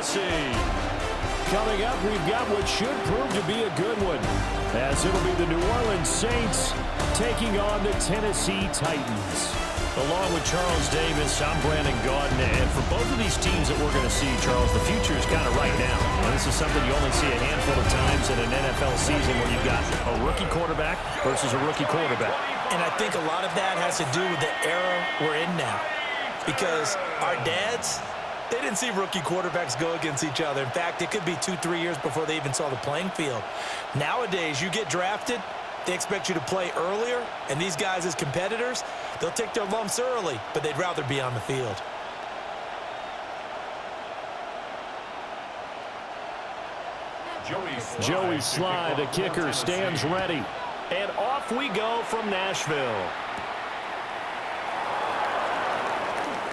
see. Coming up, we've got what should prove to be a good one, as it'll be the New Orleans Saints taking on the Tennessee Titans. Along with Charles Davis, I'm Brandon Gaudin, and for both of these teams that we're going to see, Charles, the future is kind of right now. And this is something you only see a handful of times in an NFL season where you've got a rookie quarterback versus a rookie quarterback. And I think a lot of that has to do with the era we're in now. Because our dads, they didn't see rookie quarterbacks go against each other. In fact, it could be 2-3 years before they even saw the playing field. Nowadays, you get drafted, they expect you to play earlier, and these guys as competitors, they'll take their lumps early, but they'd rather be on the field. Joey Sly, the kicker, stands ready. And off we go from Nashville.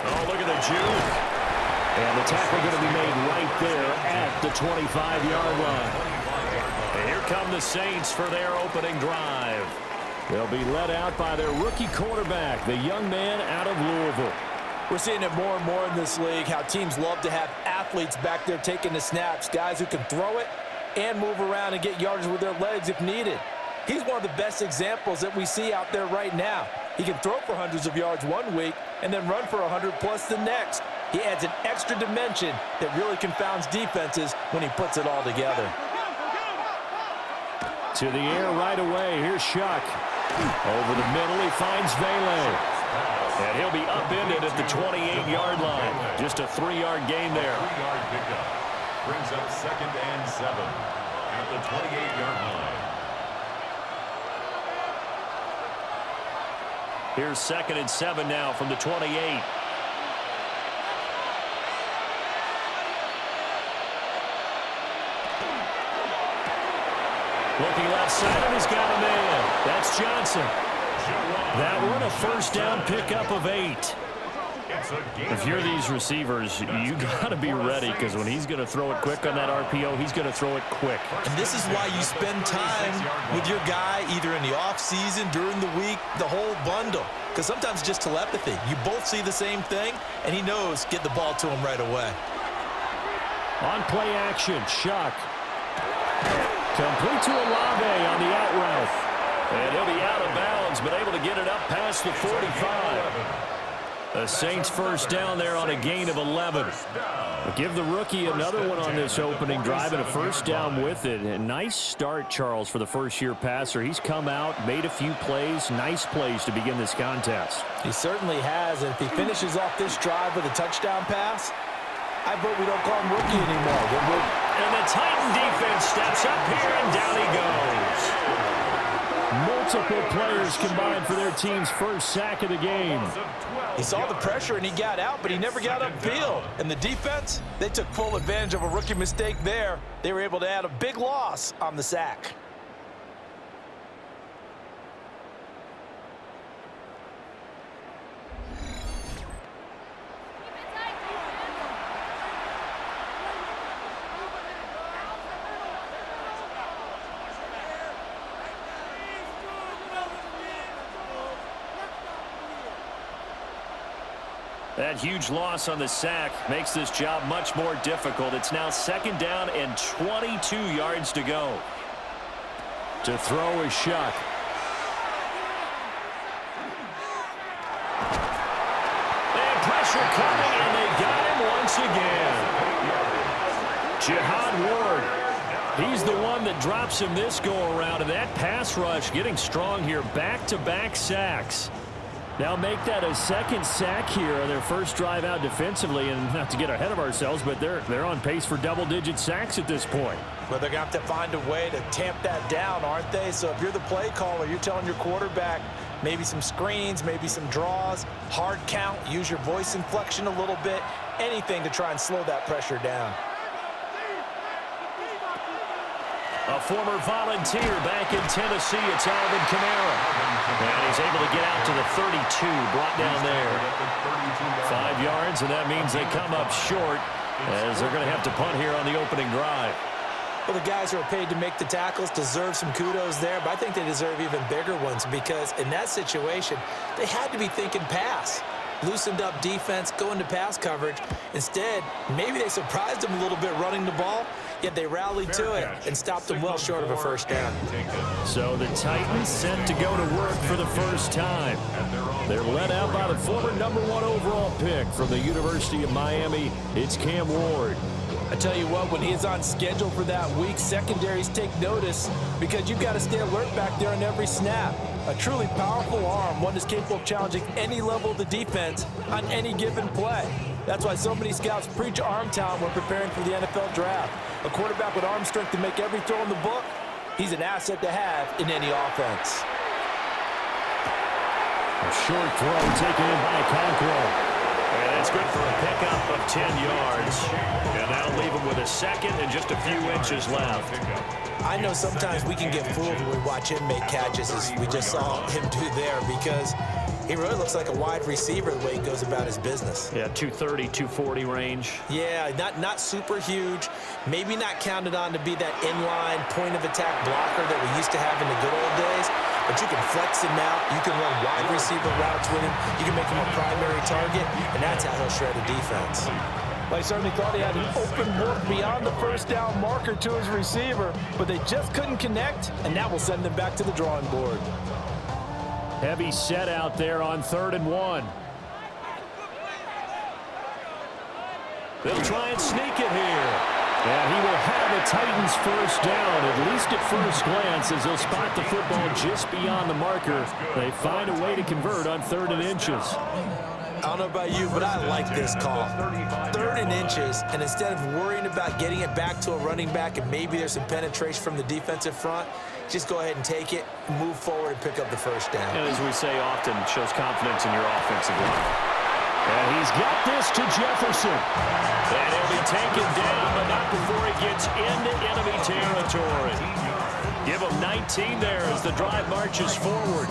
Oh, look at the juke. And the tackle going to be made right there at the 25-yard line. And here come the Saints for their opening drive. They'll be led out by their rookie quarterback, the young man out of Louisville. We're seeing it more and more in this league, how teams love to have athletes back there taking the snaps, guys who can throw it and move around and get yardage with their legs if needed. He's one of the best examples that we see out there right now. He can throw for hundreds of yards one week and then run for 100+ the next. He adds an extra dimension that really confounds defenses when he puts it all together. To the air right away. Here's Shough. Over the middle, he finds Vele. And he'll be upended at the 28-yard line. Just a 3-yard gain there. 3-yard pickup. Brings up 2nd and 7 at the 28-yard line. Here's 2nd and 7 now from the 28. Looking left side, and he's got a man. That's Johnson. That one, a first down pickup of 8. If you're these receivers, you got to be ready, because when he's going to throw it quick on that RPO, he's going to throw it quick. And this is why you spend time with your guy either in the offseason, during the week, the whole bundle. Because sometimes it's just telepathy. You both see the same thing, and he knows get the ball to him right away. On play action, Shough. Complete to Olave on the out route. And he'll be out of bounds, but able to get it up past the 45. The Saints first down there on a gain of 11. But give the rookie another one on this opening drive and a first down with it. A nice start, Charles, for the first-year passer. He's come out, made a few plays, nice plays to begin this contest. He certainly has, and if he finishes off this drive with a touchdown pass, I vote we don't call him rookie anymore. And the Titan defense steps up here, and down he goes. Multiple players combined for their team's first sack of the game. He saw the pressure and he got out, but he never got upfield. And the defense, they took full advantage of a rookie mistake there. They were able to add a big loss on the sack. That huge loss on the sack makes this job much more difficult. It's now 2nd down and 22 yards to go. To throw is Shough. And pressure coming, and they got him once again. Jihad Ward. He's the one that drops him this go-around, and that pass rush getting strong here. Back-to-back sacks. Now make that a second sack here on their first drive out defensively, and not to get ahead of ourselves, but they're on pace for double-digit sacks at this point. Well, they're going to have to find a way to tamp that down, aren't they? So if you're the play caller, you're telling your quarterback maybe some screens, maybe some draws, hard count, use your voice inflection a little bit, anything to try and slow that pressure down. A former volunteer back in Tennessee, it's Alvin Kamara. And he's able to get out to the 32, brought down there. 5 yards, and that means they come up short as they're going to have to punt here on the opening drive. Well, the guys who are paid to make the tackles deserve some kudos there, but I think they deserve even bigger ones because in that situation, they had to be thinking pass. loosened up defense, going to pass coverage. Instead, maybe they surprised him a little bit running the ball, yet they rallied to it and stopped him well short of a first down. So the Titans set to go to work for the first time. They're led out by the former #1 overall pick from the University of Miami. It's Cam Ward. I tell you what, when he is on schedule for that week, secondaries take notice because you've got to stay alert back there on every snap. A truly powerful arm, one that's capable of challenging any level of the defense on any given play. That's why so many scouts preach arm talent when preparing for the NFL draft. A quarterback with arm strength to make every throw in the book, he's an asset to have in any offense. A short throw taken in by Conquo. And it's good for a pickup of 10 yards. And that'll leave him with a second and just a few inches left. I know sometimes we can get fooled when we watch him make catches, as we just saw him do there, because he really looks like a wide receiver the way he goes about his business. Yeah, 230, 240 range. Yeah, not super huge. Maybe not counted on to be that inline point-of-attack blocker that we used to have in the good old days. But you can flex him out. You can run wide receiver routes with him. You can make him a primary target, and that's how he'll shred a defense. Well, he certainly thought he had an open look beyond the first down marker to his receiver, but they just couldn't connect, and that will send them back to the drawing board. Heavy set out there on 3rd and 1. They'll try and sneak it here. And he will have a Titans first down, at least at first glance, as they'll spot the football just beyond the marker. They find a way to convert on 3rd and inches. I don't know about you, but I like this call. 3rd and inches, and instead of worrying about getting it back to a running back and maybe there's some penetration from the defensive front, just go ahead and take it, move forward, and pick up the first down. And as we say often, it shows confidence in your offensive line. And he's got this to Jefferson. And he'll be taken down, but not before he gets into enemy territory. Give him 19 there as the drive marches forward.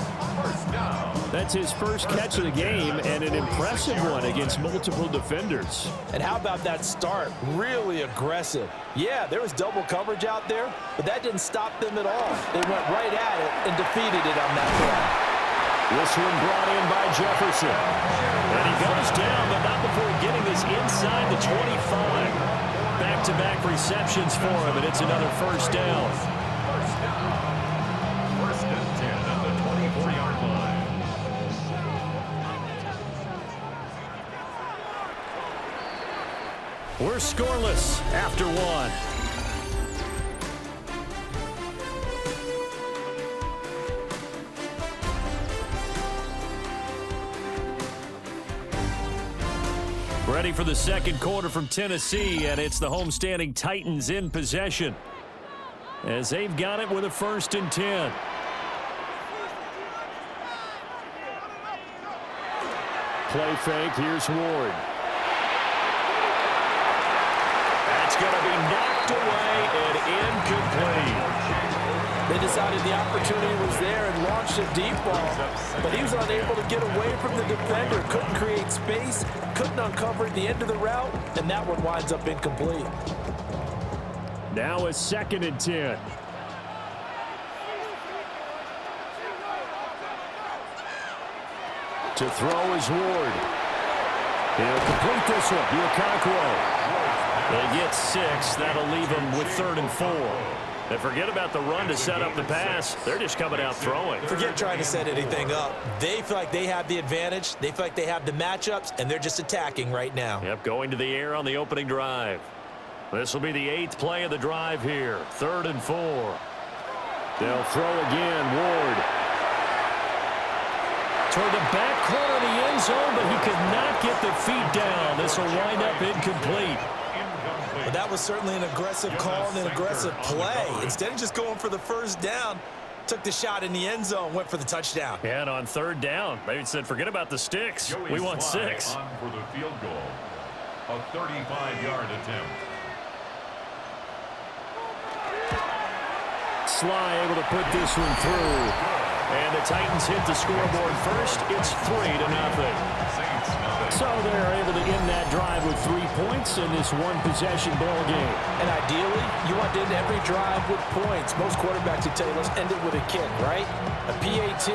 That's his first catch of the game, and an impressive one against multiple defenders. And how about that start? Really aggressive. Yeah, there was double coverage out there, but that didn't stop them at all. They went right at it and defeated it on that play. This one brought in by Jefferson. And he goes down, but not before getting this inside the 25. Back-to-back receptions for him, and it's another first down. First and 10 at the 24-yard line. We're scoreless after one. Ready for the second quarter from Tennessee, and it's the homestanding Titans in possession as they've got it with a 1st and 10. Play fake, here's Ward. That's going to be knocked away and incomplete. They decided the opportunity was there and launched a deep ball, but he was unable to get away from the defender, couldn't create space, couldn't uncover the end of the route, and that one winds up incomplete. Now a 2nd and 10. To throw is Ward. He'll complete this one. Conquo. They get 6. That'll leave them with 3rd and 4. And forget about the run to set up the pass. They're just coming out throwing. Forget trying to set anything up. They feel like they have the advantage. They feel like they have the matchups, and they're just attacking right now. Yep, going to the air on the opening drive. This will be the 8th play of the drive here. 3rd and 4. They'll throw again. Ward. Toward the back corner of the end zone, but he could not get the feet down. This will wind up incomplete. But that was certainly an aggressive call and an aggressive play. Instead of just going for the first down, took the shot in the end zone, went for the touchdown. And on 3rd down, they said, forget about the sticks. We want 6. On for the field goal. A 35-yard attempt. Sly able to put this one through. And the Titans hit the scoreboard first. It's 3-0. So they're able to end that drive drive with 3 points in this one-possession ball game. And ideally, you want to end every drive with points. Most quarterbacks would tell you, let's end it with a kick, right? A PAT,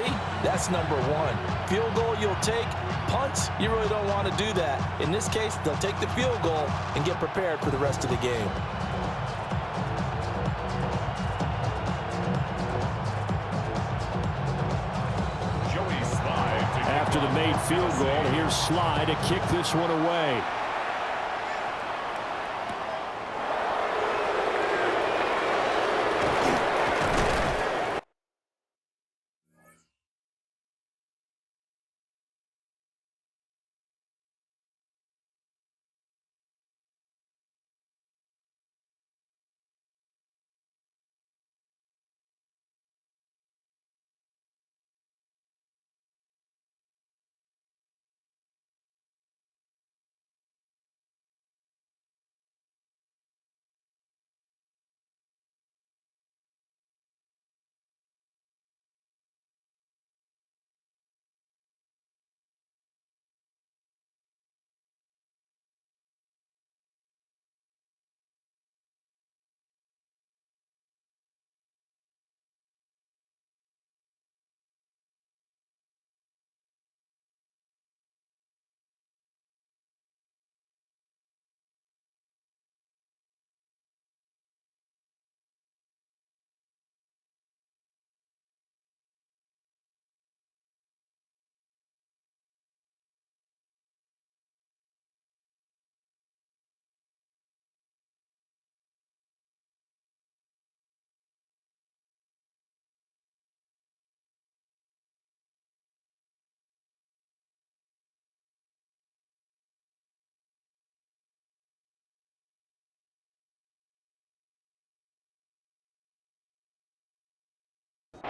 that's number one. Field goal you'll take. Punts, you really don't want to do that. In this case, they'll take the field goal and get prepared for the rest of the game. After the made field goal, here's Sly to kick this one away.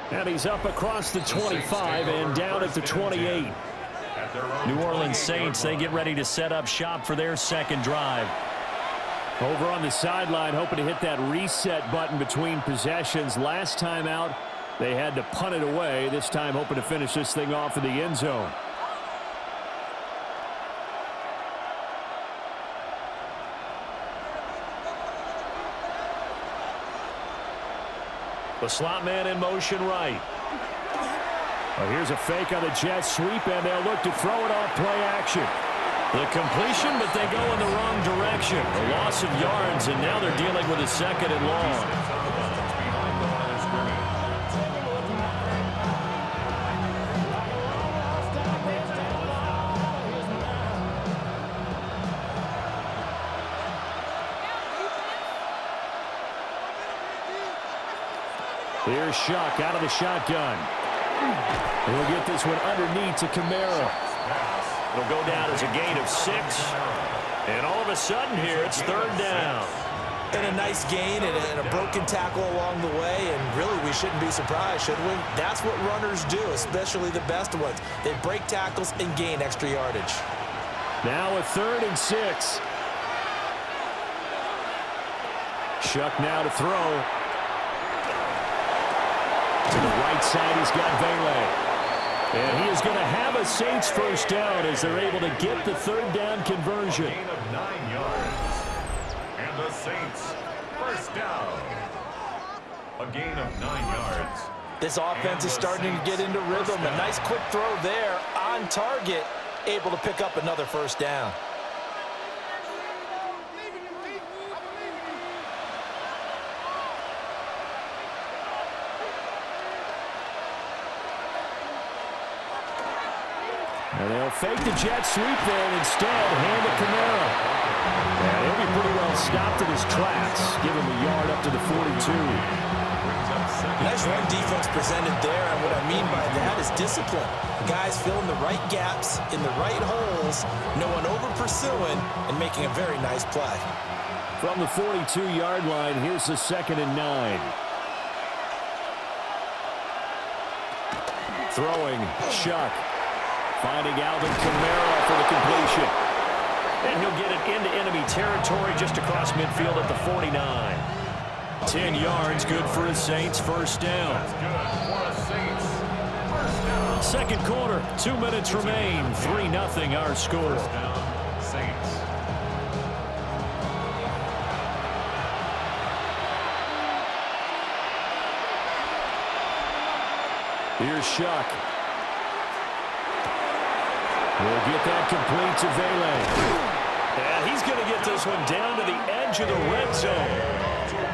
And he's up across the 25 and down at the 28. New Orleans Saints, they get ready to set up shop for their second drive. Over on the sideline, hoping to hit that reset button between possessions. Last time out, they had to punt it away. This time, hoping to finish this thing off in the end zone. The slot man in motion right. Well, here's a fake on the jet sweep, and they'll look to throw it off play action. The completion, but they go in the wrong direction. A loss of yards, and now they're dealing with a second and long. Here's Shough out of the shotgun. He'll get this one underneath to Kamara. It'll go down as a gain of 6. And all of a sudden here, it's third down. And a nice gain and a broken tackle along the way. And really, we shouldn't be surprised, should we? That's what runners do, especially the best ones. They break tackles and gain extra yardage. Now a 3rd and 6. Shough now to throw. To the right side, he's got Vele. And he is going to have a Saints first down as they're able to get the third down conversion. A gain of 9 yards. And the Saints first down. A gain of 9 yards. This offense is starting to get into rhythm. A nice quick throw there on target, able to pick up another first down. And they'll fake the jet sweep there and instead hand it to Kamara. And he'll be pretty well stopped in his tracks. Give him a yard up to the 42. Nice run defense presented there, and what I mean by that is discipline. Guys filling the right gaps in the right holes, no one over pursuing, and making a very nice play. From the 42-yard line, here's the 2nd and 9. Throwing, Shough. Finding Alvin Kamara for the completion. And he'll get it into enemy territory just across midfield at the 49. 10 yards, good for a Saints first down. That's good for a Saints first down. Second quarter, 2 minutes remain. 3-0 our score. First down, Saints. Here's Shough. We'll get that complete to Vele. And he's going to get this one down to the edge of the red zone.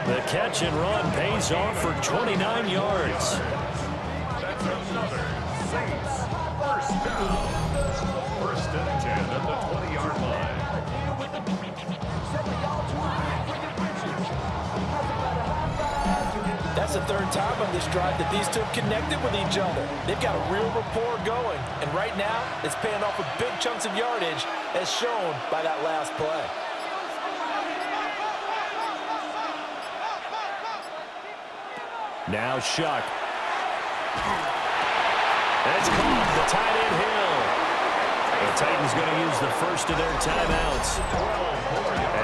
The catch and run pays off for 29 yards. That's another Saints first down. First and 10 at the 20-yard line. That's the third time on this drive that these two have connected with each other. They've got a real rapport going, and right now it's paying off with big chunks of yardage as shown by that last play. Now Shough. That's caught. The tight end Hill. The Titans going to use the first of their timeouts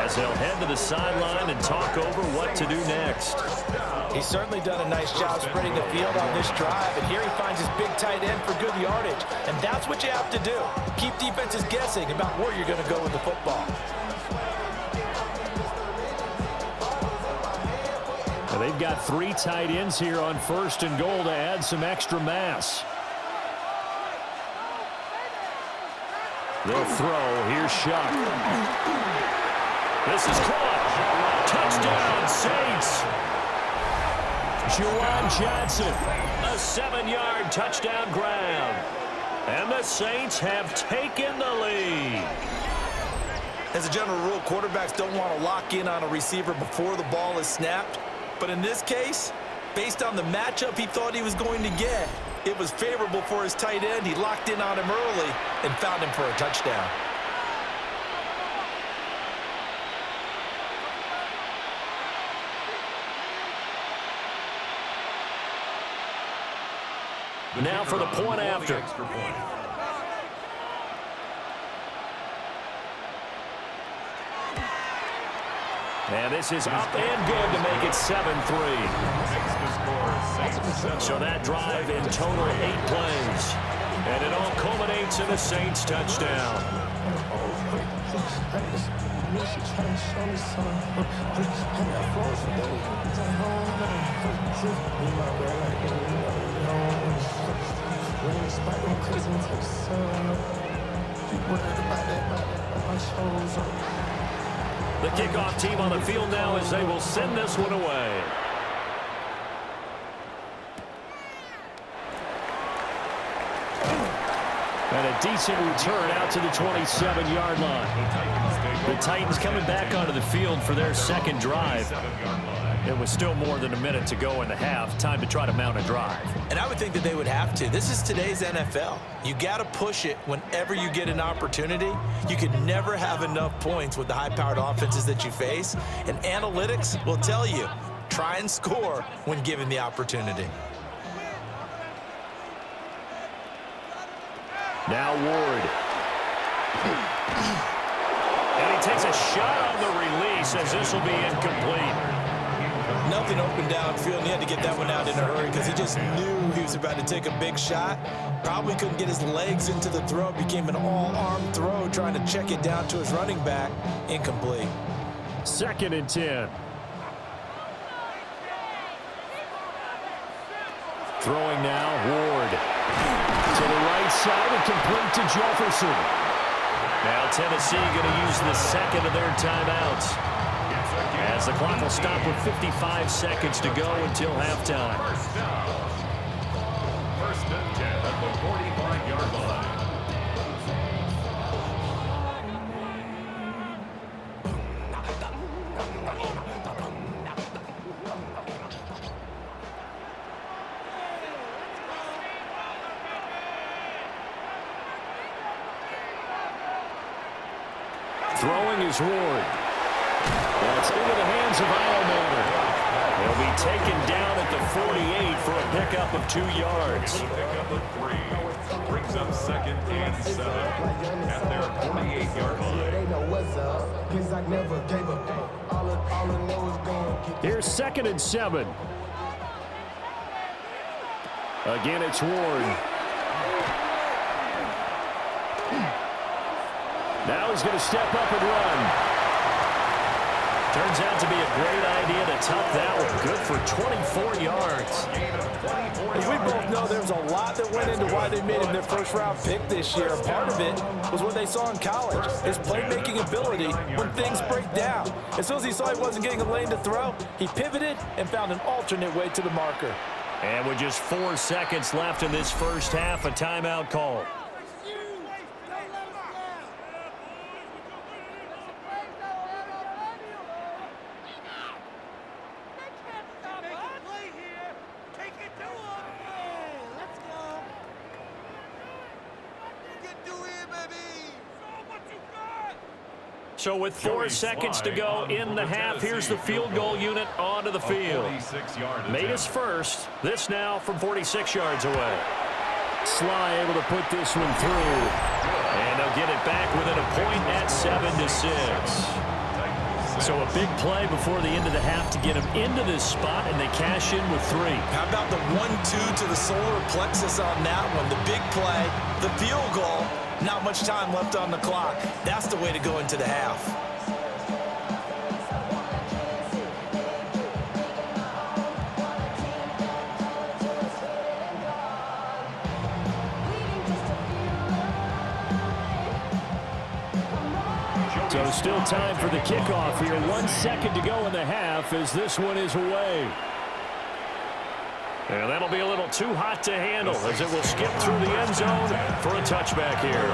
as they'll head to the sideline and talk over what to do next. He's certainly done a nice job spreading the field on this drive, and here he finds his big tight end for good yardage, and that's what you have to do. Keep defenses guessing about where you're going to go with the football. Now they've got 3 tight ends here on first and goal to add some extra mass. They'll throw. Here's Shough. This is caught. Touchdown, Saints. Juwan Johnson, a 7-yard touchdown grab. And the Saints have taken the lead. As a general rule, quarterbacks don't want to lock in on a receiver before the ball is snapped. But in this case, based on the matchup he thought he was going to get, it was favorable for his tight end. He locked in on him early and found him for a touchdown. Now for the point after. And this is up and good to make it 7-3. So that drive in total 8 plays. And it all culminates in a Saints touchdown. The kickoff team on the field now as they will send this one away. And a decent return out to the 27-yard line. The Titans coming back onto the field for their second drive. It was still more than a minute to go in the half. Time to try to mount a drive. And I would think that they would have to. This is today's NFL. You got to push it whenever you get an opportunity. You can never have enough points with the high-powered offenses that you face. And analytics will tell you, try and score when given the opportunity. Now Ward. And he takes a shot on the release as this will be incomplete. Nothing open downfield, and he had to get that one out in a hurry because he just knew he was about to take a big shot. Probably couldn't get his legs into the throw. Became an all-arm throw, trying to check it down to his running back. Incomplete. 2nd and 10. Throwing now, Ward. To the right side and complete to Jefferson. Now Tennessee going to use the second of their timeouts, as the clock will stop with 55 seconds to go until halftime. First and 10 at the 45-yard line. Throwing is Ward. That's into the hands of Lew-Imagn. He'll be taken down at the 48 for a pickup of 2 yards. Pickup of 3. Brings up 2nd and 7 at their 48-yard line. Here's 2nd and 7. Again, it's Ward. Now he's going to step up and run. Turns out to be a great idea to tuck that one. Good for 24 yards. As we both know, there's a lot that went into why they made him their first-round pick this year. Part of it was what they saw in college, his playmaking ability when things break down. As soon as he saw he wasn't getting a lane to throw, he pivoted and found an alternate way to the marker. And with just 4 seconds left in this first half, a timeout call. So with 4 seconds to go in the half, here's the field goal unit onto the field. Made us first. This now from 46 yards away. Sly able to put this one through. And they'll get it back within a point at 7-6. So a big play before the end of the half to get him into this spot, and they cash in with 3. How about the 1-2 to the solar plexus on that one? The big play, the field goal. Not much time left on the clock. That's the way to go into the half. So still time for the kickoff here. 1 second to go in the half as this one is away. And that'll be a little too hot to handle as it will skip through the end zone for a touchback here.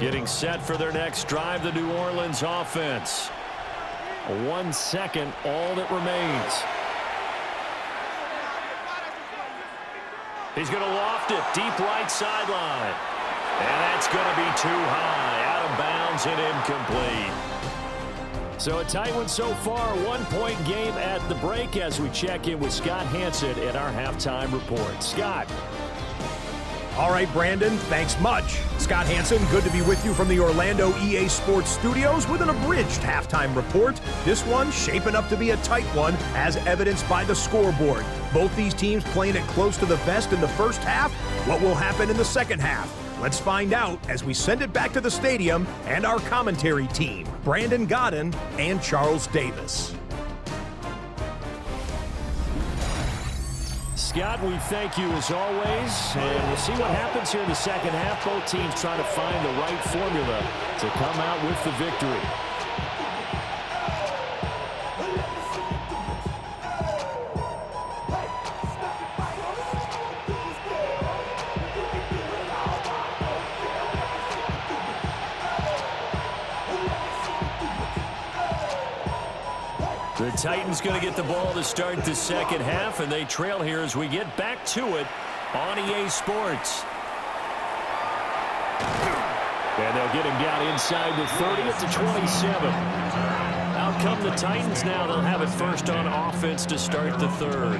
Getting set for their next drive, the New Orleans offense. 1 second, all that remains. He's going to loft it deep right sideline. And that's going to be too high. Out of bounds and incomplete. So a tight one so far. 1-point game at the break as we check in with Scott Hansen in our halftime report. Scott. All right, Brandon, thanks much. Scott Hansen, good to be with you from the Orlando EA Sports Studios with an abridged halftime report. This one shaping up to be a tight one, as evidenced by the scoreboard. Both these teams playing it close to the vest in the first half. What will happen in the second half? Let's find out as we send it back to the stadium and our commentary team, Brandon Godden and Charles Davis. Scott, we thank you as always, and we'll see what happens here in the second half. Both teams trying to find the right formula to come out with the victory. The Titans going to get the ball to start the second half, and they trail here as we get back to it on EA Sports. And they'll get him down inside the 30 at the 27. Out come the Titans now. They'll have it first on offense to start the third.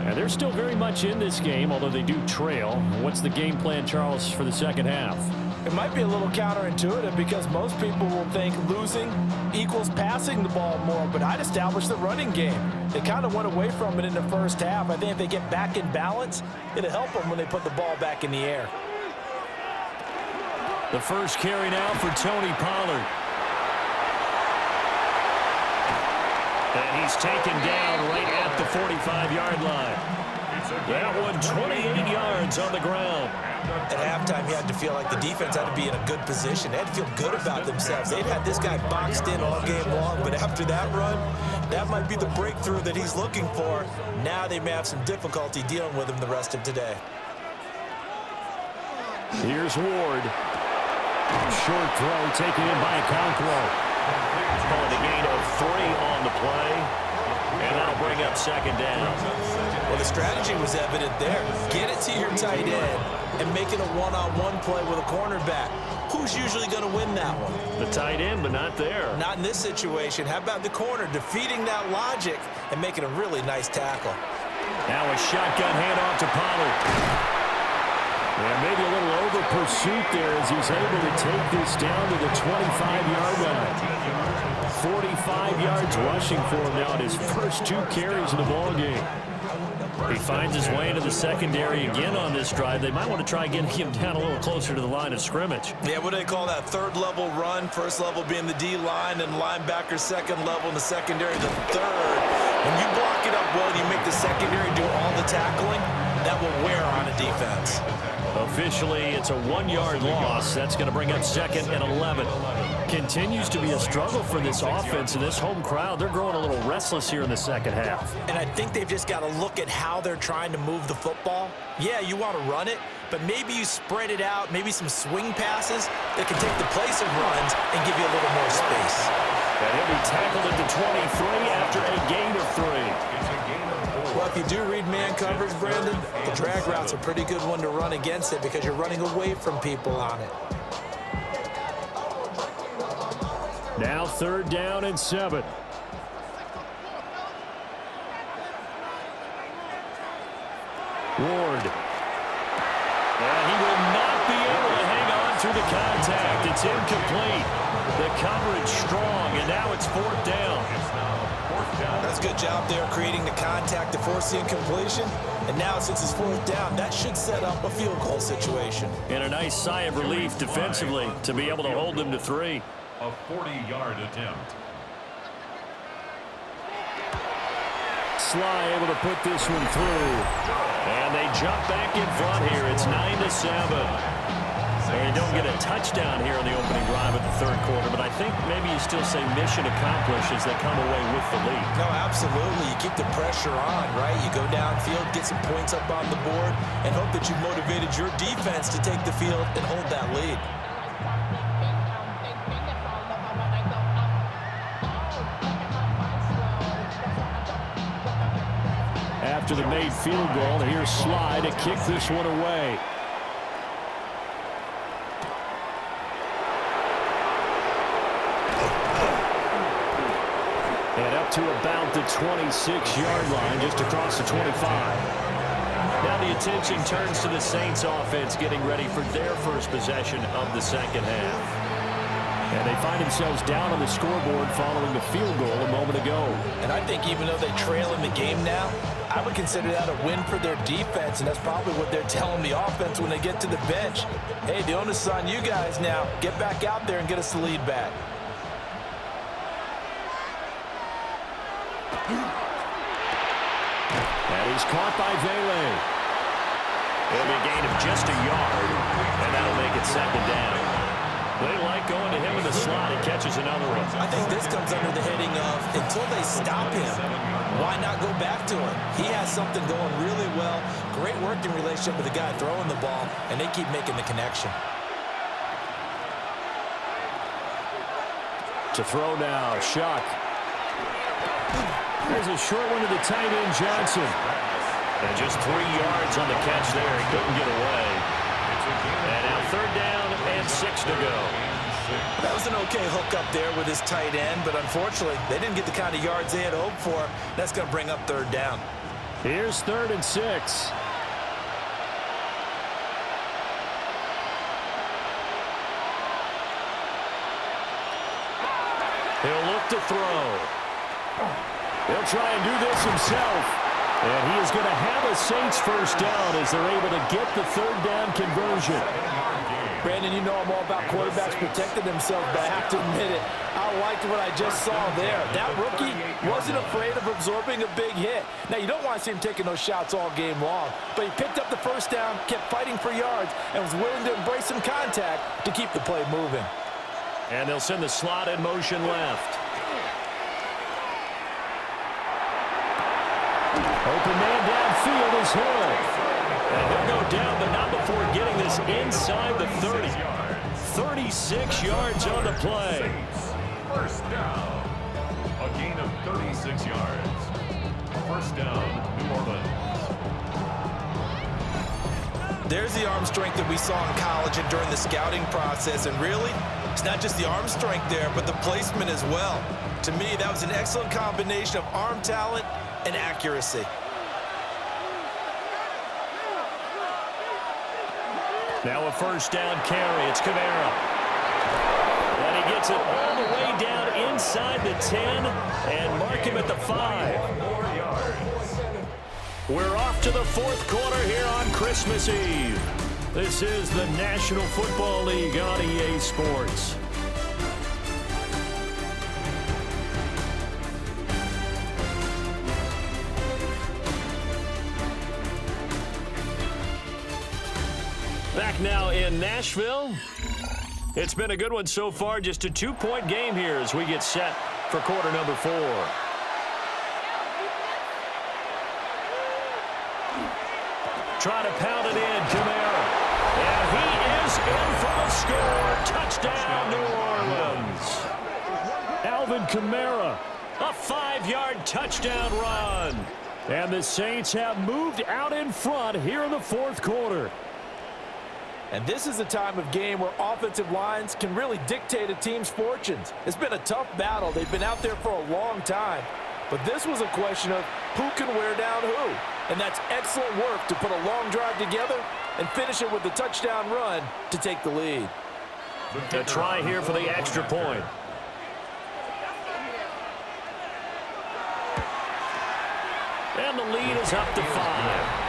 And they're still very much in this game, although they do trail. What's the game plan, Charles, for the second half? It might be a little counterintuitive because most people will think losing equals passing the ball more, but I'd establish the running game. They kind of went away from it in the first half. I think if they get back in balance, it'll help them when they put the ball back in the air. The first carry now for Tony Pollard. And he's taken down right at the 45-yard line. That one 28 yards on the ground. At halftime, you had to feel like the defense had to be in a good position. They had to feel good about themselves. They'd had this guy boxed in all game long, but after that run, that might be the breakthrough that he's looking for. Now they may have some difficulty dealing with him the rest of today. Here's Ward. Short throw taken in by Okonkwo. Calling a gain of 3 on the play. And that'll bring up second down. Well, the strategy was evident there. Get it to your tight end and make it a one-on-one play with a cornerback. Who's usually going to win that one? The tight end, but not there. Not in this situation. How about the corner defeating that logic and making a really nice tackle? Now a shotgun handoff to Pollard. And maybe a little over pursuit there as he's able to take this down to the 25-yard line. 45 yards rushing for him now in his first 2 carries of the ballgame. He finds his way into the secondary again on this drive. They might want to try getting him down a little closer to the line of scrimmage. Yeah, what do they call that? Third level run. First level being the D-line, and linebacker second level, and the secondary the third. When you block it up well, you make the secondary do all the tackling, that will wear on a defense. Officially, it's a 1-yard loss. That's going to bring up 2nd and 11. Continues to be a struggle for this offense and this home crowd. They're growing a little restless here in the second half. And I think they've just got to look at how they're trying to move the football. Yeah, you want to run it, but maybe you spread it out, maybe some swing passes that can take the place of runs and give you a little more space. And he'll be tackled at the 23 after a gain of 3. Well, if you do read man coverage, Brandon, the drag route's a pretty good one to run against it because you're running away from people on it. Now 3rd down and 7. Ward. And he will not be able to hang on through the contact. It's incomplete. The coverage strong, and now it's 4th down. That's a good job there creating the contact to force the incompletion. And now since it's 4th down, that should set up a field goal situation. And a nice sigh of relief defensively to be able to hold them to 3. A 40-yard attempt. Sly able to put this one through. And they jump back in front here. It's 9-7. And you don't get a touchdown here on the opening drive of the 3rd quarter, but I think maybe you still say mission accomplished as they come away with the lead. No, absolutely. You keep the pressure on, right? You go downfield, get some points up on the board, and hope that you've motivated your defense to take the field and hold that lead. After the made field goal, here's Sly to kick this one away. And up to about the 26-yard line, just across the 25. Now the attention turns to the Saints offense getting ready for their first possession of the second half. And they find themselves down on the scoreboard following the field goal a moment ago. And I think even though they trail in the game now, I would consider that a win for their defense, and that's probably what they're telling the offense when they get to the bench. Hey, the onus is on you guys now. Get back out there and get us the lead back. That is caught by Vele. It'll be a gain of just a yard, and that'll make it 2nd down. They like going to him in the slot. He catches another one. I think this comes under the heading of until they stop him, why not go back to him? He has something going really well. Great working relationship with the guy throwing the ball, and they keep making the connection. To throw now, Shough. There's a short one to the tight end, Johnson. And just 3 yards on the catch there. He couldn't get away. And now 3rd down and 6 to go. That was an okay hook up there with his tight end, but unfortunately, they didn't get the kind of yards they had hoped for. That's going to bring up 3rd down. Here's 3rd and 6. He'll look to throw. He'll try and do this himself. And he is going to have a Saints first down as they're able to get the 3rd down conversion. Brandon, you know I'm all about quarterbacks protecting themselves, but I have to admit it. I liked what I just saw there. That rookie wasn't afraid of absorbing a big hit. Now, you don't want to see him taking those shots all game long, but he picked up the first down, kept fighting for yards, and was willing to embrace some contact to keep the play moving. And they'll send the slot in motion left. Open man downfield is Hill. And he'll go down, but not before getting this inside the 30. 36 yards on the play. First down. A gain of 36 yards. First down, New Orleans. There's the arm strength that we saw in college and during the scouting process. And really, it's not just the arm strength there, but the placement as well. To me, that was an excellent combination of arm talent and accuracy. Now a first down carry. It's Kamara. And he gets it all the way down inside the 10 and mark him at the 5. We're off to the fourth quarter here on Christmas Eve. This is the National Football League on EA Sports. Back now in Nashville. It's been a good one so far. Just a 2-point game here as we get set for quarter number 4. Trying to pound it in, Kamara. And he is in for the score. Touchdown, New Orleans. Alvin Kamara, a 5-yard touchdown run. And the Saints have moved out in front here in the fourth quarter. And this is a time of game where offensive lines can really dictate a team's fortunes. It's been a tough battle. They've been out there for a long time. But this was a question of who can wear down who. And that's excellent work to put a long drive together and finish it with the touchdown run to take the lead. A try here for the extra point. And the lead is up to 5.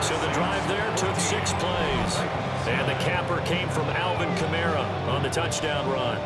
So the drive there took 6 plays. And the capper came from Alvin Kamara on the touchdown run.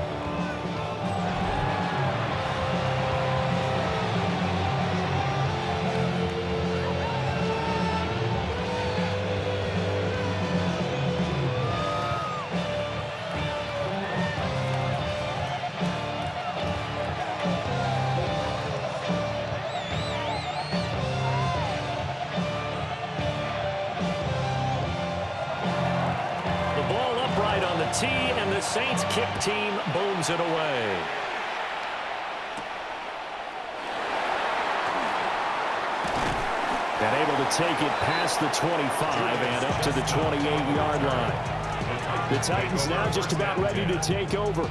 Tee, and the Saints kick team booms it away. And able to take it past the 25 and up to the 28-yard line. The Titans now just about ready to take over.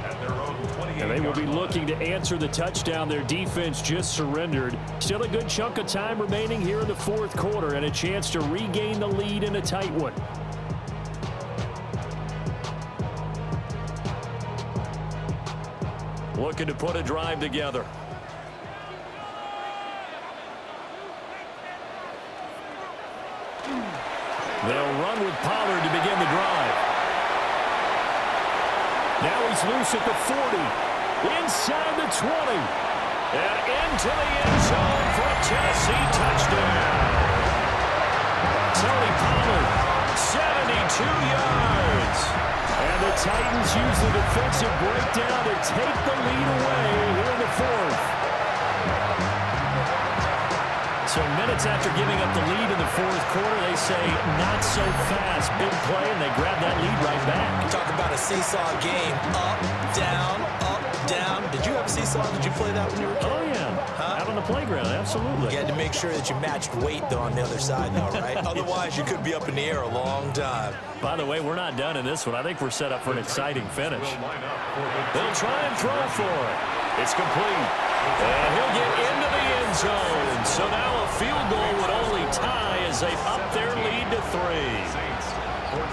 And they will be looking to answer the touchdown their defense just surrendered. Still a good chunk of time remaining here in the fourth quarter and a chance to regain the lead in a tight one. Looking to put a drive together. They'll run with Pollard to begin the drive. Now he's loose at the 40. Inside the 20. And into the end zone for a Tennessee touchdown. Tony Pollard, 72 yards. And the Titans use the defensive breakdown to take the lead away here in the fourth. So minutes after giving up the lead in the fourth quarter, they say not so fast. Big play, and they grab that lead right back. Talk about a seesaw game. Up, down, up, down. Did you have a seesaw? Did you play that when you were a kid? Oh, yeah. Out on the playground, absolutely. You had to make sure that you matched weight, though, on the other side, though, right? Otherwise, you could be up in the air a long time. By the way, we're not done in this one. I think we're set up for an exciting finish. They'll try and throw for it. It's complete. And he'll get into the end zone. So now a field goal would only tie as they've upped their lead to 3. 14.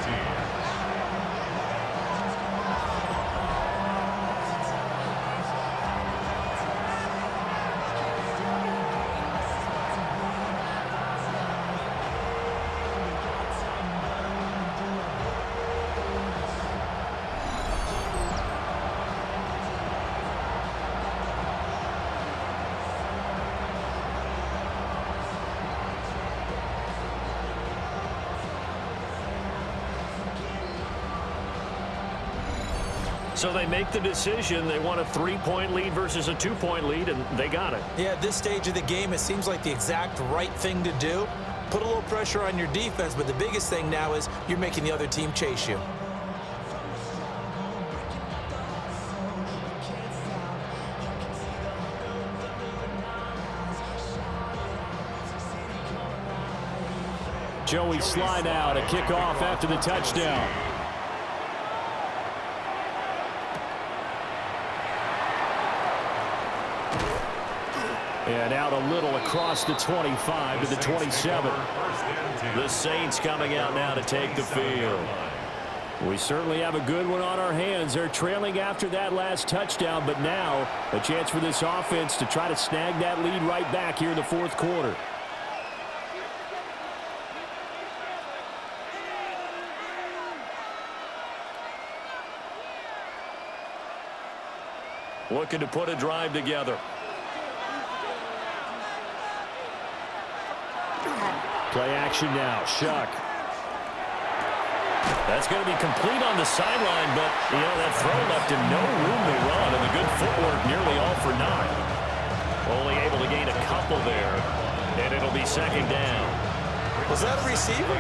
So they make the decision. They want a 3-point lead versus a 2-point lead, and they got it. Yeah, at this stage of the game, it seems like the exact right thing to do. Put a little pressure on your defense, but the biggest thing now is you're making the other team chase you. Joey slide out, a kickoff after the touchdown. And out a little across the 25 to the 27. The Saints coming out now to take the field. We certainly have a good one on our hands. They're trailing after that last touchdown, but now a chance for this offense to try to snag that lead right back here in the fourth quarter. Looking to put a drive together. Play action now. Shough. That's going to be complete on the sideline, but, that throw left him no room to run, and the good footwork nearly all for naught. Only able to gain a couple there, and it'll be second down. Was that a receiver?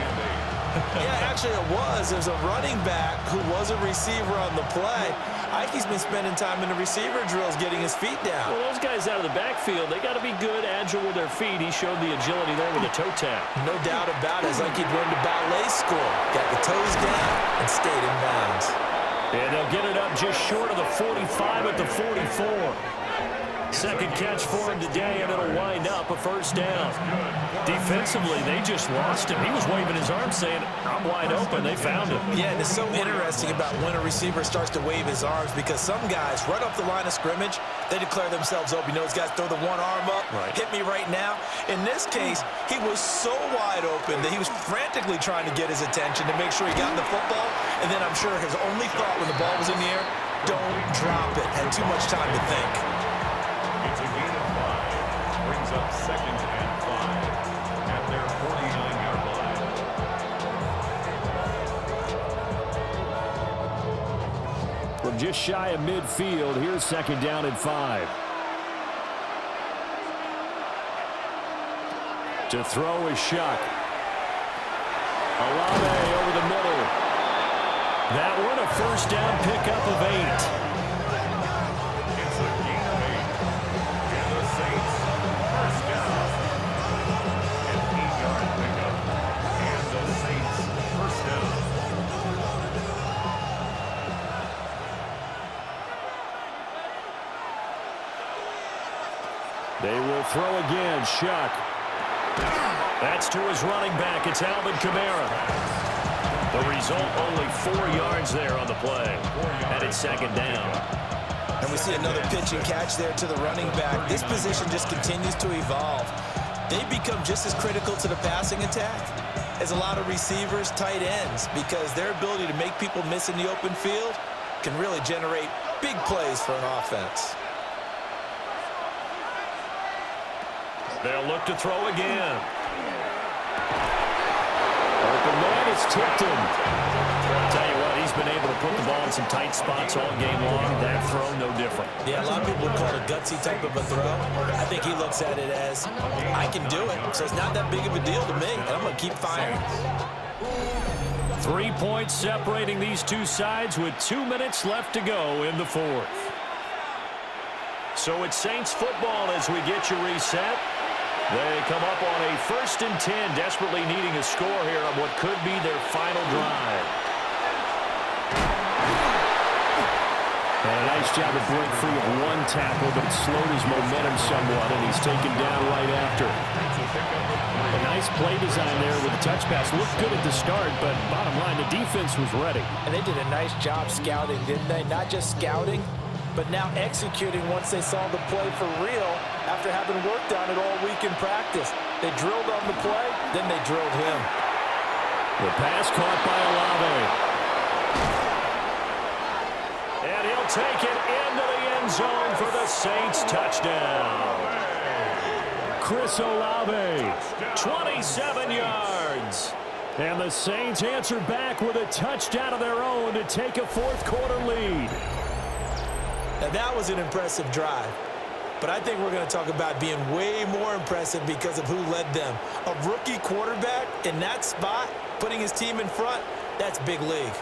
Yeah, actually it was. It was a running back who was a receiver on the play. Ikey's been spending time in the receiver drills getting his feet down. Well, those guys out of the backfield, they got to be good, agile with their feet. He showed the agility there with a toe tap. No doubt about it. It's like he'd learned the ballet school. Got the toes down and stayed in bounds. And they'll get it up just short of the 45 at the 44. Second catch for him today, and it'll wind up a first down. Defensively, they just lost him. He was waving his arms saying, I'm wide open. They found him. Yeah, and it's so interesting about when a receiver starts to wave his arms because some guys, right off the line of scrimmage, they declare themselves open. Those guys throw the one arm up, hit me right now. In this case, he was so wide open that he was frantically trying to get his attention to make sure he got the football. And then I'm sure his only thought when the ball was in the air, don't drop it. Had too much time to think. It's a gain of 5. Brings up second and 5 at their 49-yard line. From just shy of midfield, here's second down and 5. To throw is Shough. Olave over the middle. That one a first down pickup of 8. They will throw again. Shough. That's to his running back. It's Alvin Kamara. The result, only 4 yards there on the play. And it's second down. And we see another pitch and catch there to the running back. This position just continues to evolve. They become just as critical to the passing attack as a lot of receivers, tight ends, because their ability to make people miss in the open field can really generate big plays for an offense. They'll look to throw again. Open man is tipped him. Tell you what, he's been able to put the ball in some tight spots all game long. That throw, no different. Yeah, a lot of people would call it a gutsy type of a throw. I think he looks at it as, I can do it. So it's not that big of a deal to me, and I'm going to keep firing. 3 points separating these two sides with 2 minutes left to go in the fourth. So it's Saints football as we get you reset. They come up on a 1st and 10, desperately needing a score here on what could be their final drive. And a nice job to break free of one tackle, but it slowed his momentum somewhat, and he's taken down right after. A nice play design there with the touch pass. Looked good at the start, but bottom line, the defense was ready. And they did a nice job scouting, didn't they? Not just scouting, but now executing once they saw the play for real after having worked on it all week in practice. They drilled on the play, then they drilled him. The pass caught by Olave. And he'll take it into the end zone for the Saints touchdown. Chris Olave. 27 yards. And the Saints answer back with a touchdown of their own to take a fourth quarter lead. Now that was an impressive drive. But I think we're going to talk about being way more impressive because of who led them. A rookie quarterback in that spot, putting his team in front, that's big league.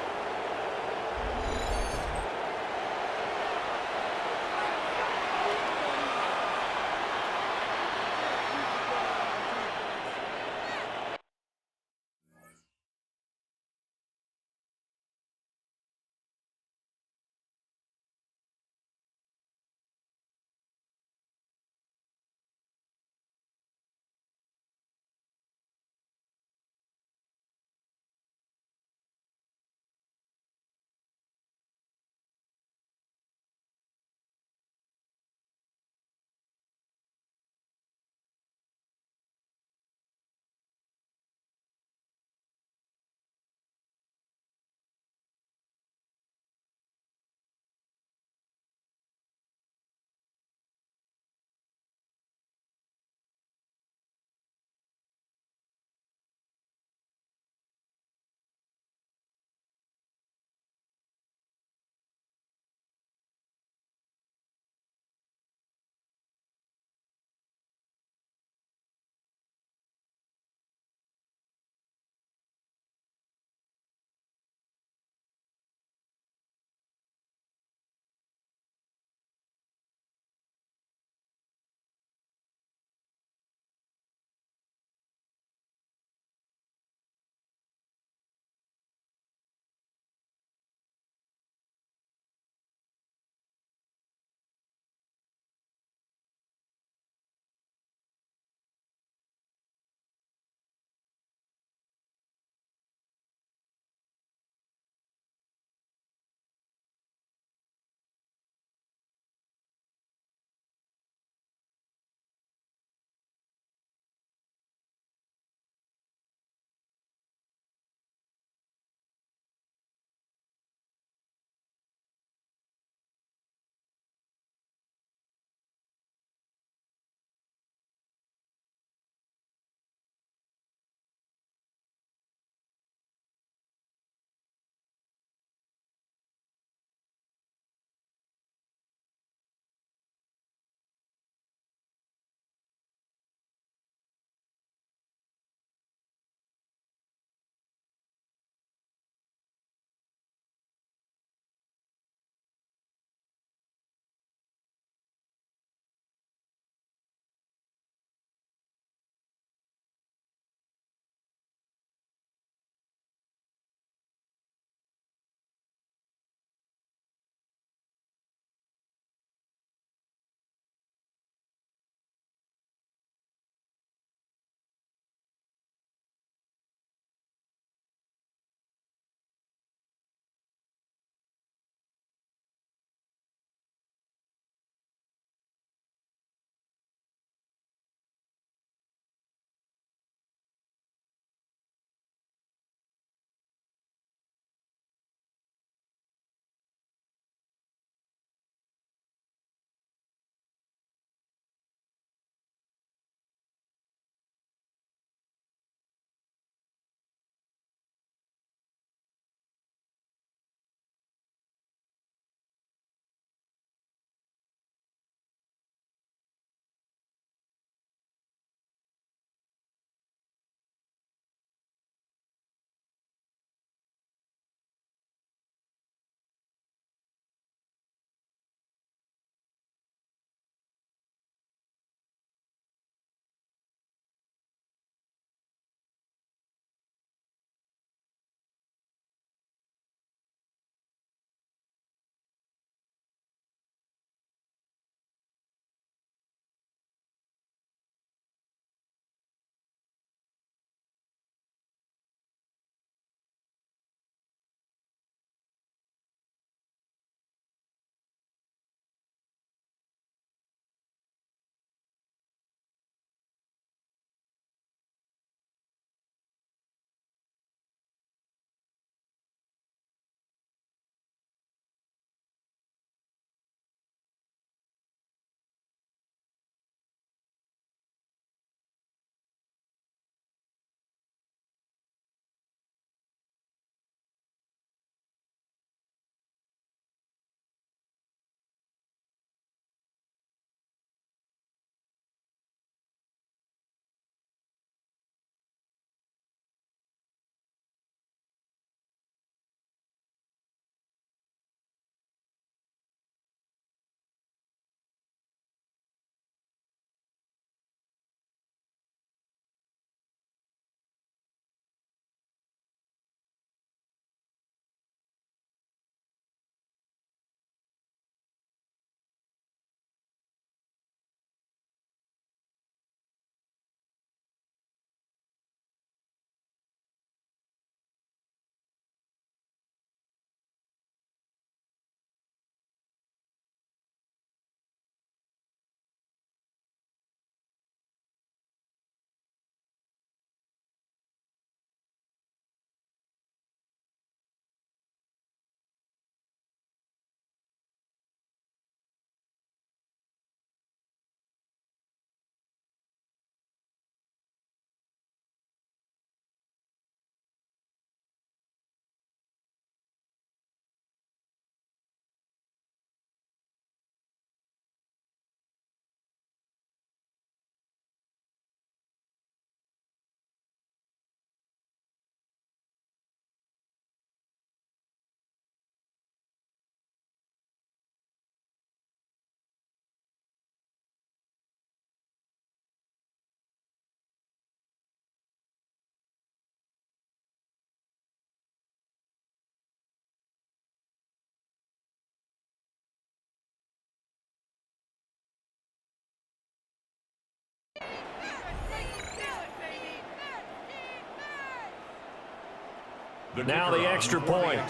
Now the extra point.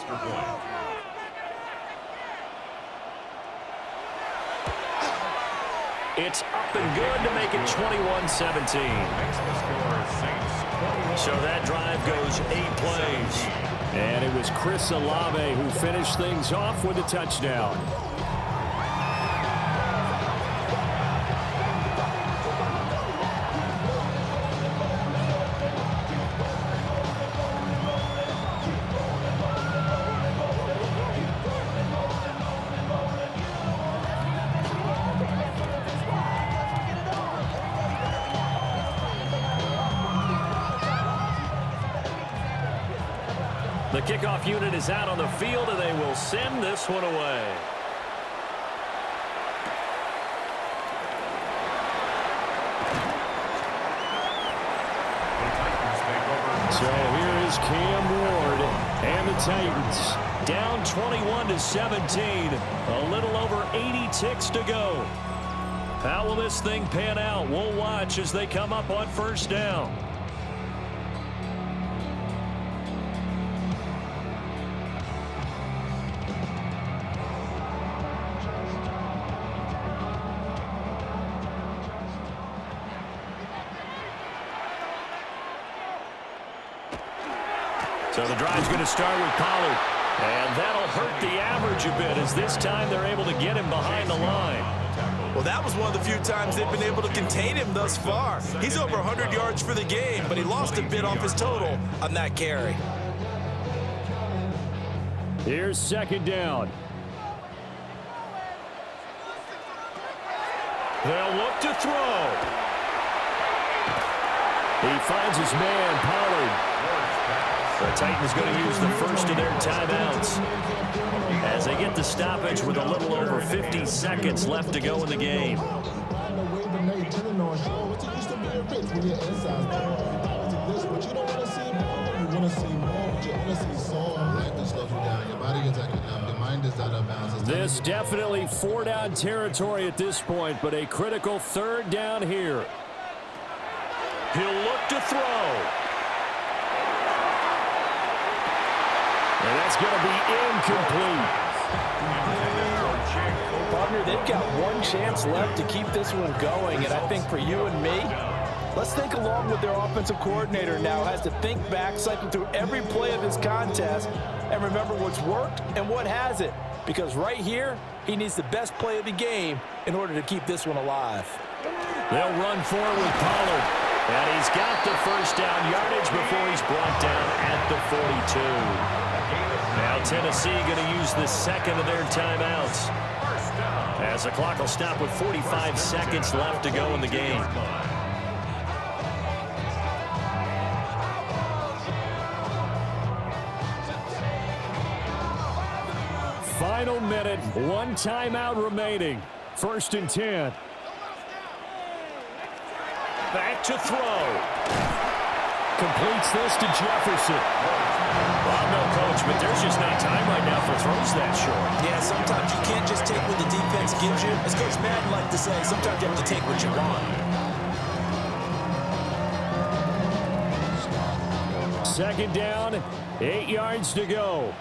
It's up and good to make it 21-17. So that drive goes 8 plays. And it was Chris Olave who finished things off with a touchdown. The kickoff unit is out on the field, and they will send this one away. So here is Cam Ward and the Titans. Down 21-17. A little over 80 ticks to go. How will this thing pan out? We'll watch as they come up on first down. So the drive's going to start with Pollard. And that'll hurt the average a bit as this time they're able to get him behind the line. Well, that was one of the few times they've been able to contain him thus far. He's over 100 yards for the game, but he lost a bit off his total on that carry. Here's second down. They'll look to throw. He finds his man, Pollard. The Titans going to use the first of their timeouts as they get the stoppage with a little over 50 seconds left to go in the game. This definitely 4-down territory at this point, but a critical third down here. He'll look to throw. And that's going to be incomplete. Partner, they've got one chance left to keep this one going, and I think for you and me, let's think along with their offensive coordinator now has to think back, cycle through every play of this contest, and remember what's worked and what hasn't. Because right here, he needs the best play of the game in order to keep this one alive. They'll run forward with Pollard. And he's got the first down yardage before he's brought down at the 42. Now Tennessee going to use the second of their timeouts as the clock will stop with 45 seconds left to go in the game. Final minute, one timeout remaining. 1st and 10. Back to throw. Completes this to Jefferson. Well, I'm no coach, but there's just not time right now for throws that short. Yeah, sometimes you can't just take what the defense gives you. As Coach Madden liked to say, sometimes you have to take what you want. Second down, 8 yards to go.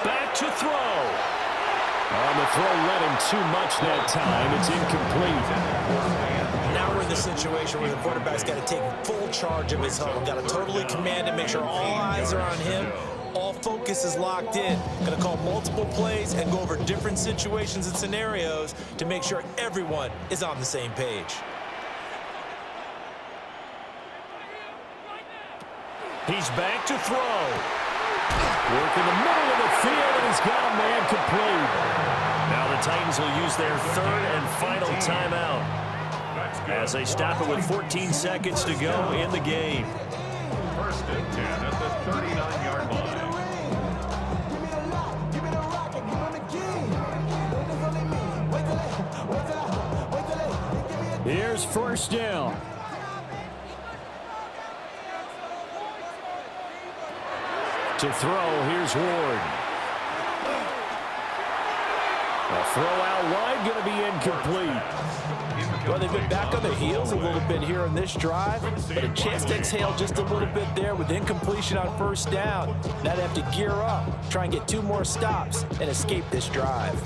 Back to throw. On the throw, led him too much that time. It's incomplete. Now we're in the situation where the quarterback's got to take full charge of his huddle. Got to totally command it, make sure all eyes are on him. All focus is locked in. Going to call multiple plays and go over different situations and scenarios to make sure everyone is on the same page. He's back to throw. Work in the middle of the field, and he's got a man complete. Now the Titans will use their third and final timeout as they stop it with 14 seconds to go in the game. 1st and 10 at the 39-yard line. Here's first down. To throw, here's Ward. A throw out wide, going to be incomplete. Well, they've been back on their heels a little bit here in this drive, but a chance to exhale just a little bit there with incompletion on first down. Now they have to gear up, try and get 2 more stops, and escape this drive.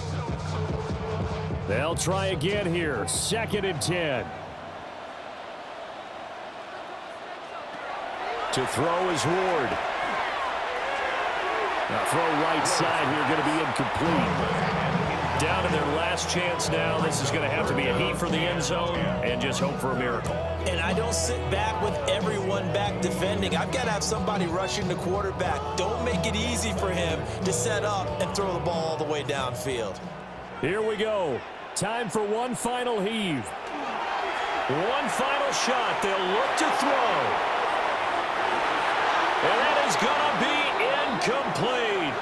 They'll try again here. 2nd and 10. To throw is Ward. Now throw right side here, going to be incomplete. Down to their last chance now. This is going to have to be a heat from the end zone and just hope for a miracle. And I don't sit back with everyone back defending. I've got to have somebody rushing the quarterback. Don't make it easy for him to set up and throw the ball all the way downfield. Here we go. Time for one final heave. One final shot. They'll look to throw. And that is going to be incomplete.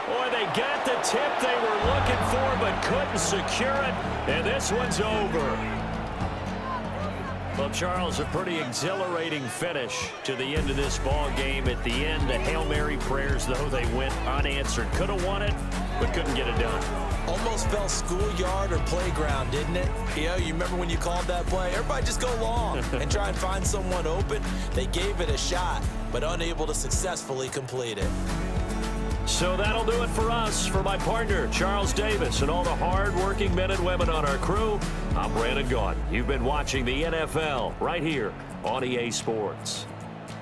Boy, they got the tip they were looking for but couldn't secure it. And this one's over. Well, Charles, a pretty exhilarating finish to the end of this ball game. At the end, the Hail Mary prayers, though, they went unanswered. Could have won it, but couldn't get it done. Almost felt schoolyard or playground, didn't it? You remember when you called that play? Everybody just go long and try and find someone open. They gave it a shot, but unable to successfully complete it. So that'll do it for us. For my partner, Charles Davis, and all the hard-working men and women on our crew, I'm Brandon Gaudin. You've been watching the NFL right here on EA Sports.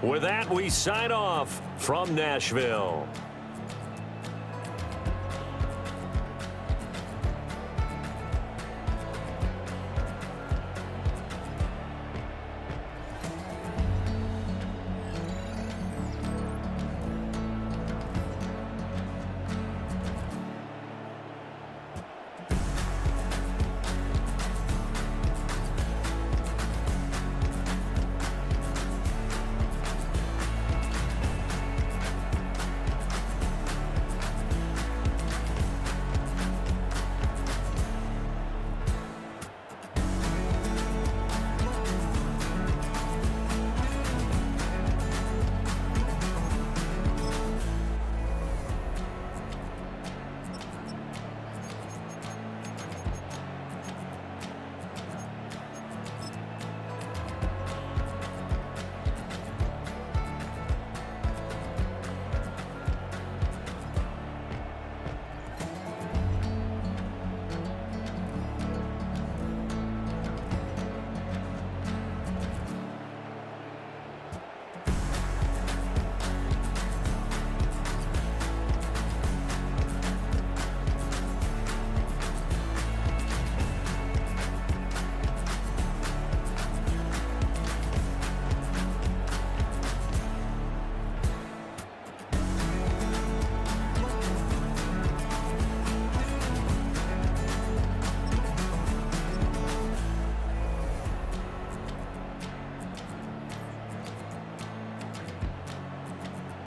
With that, we sign off from Nashville.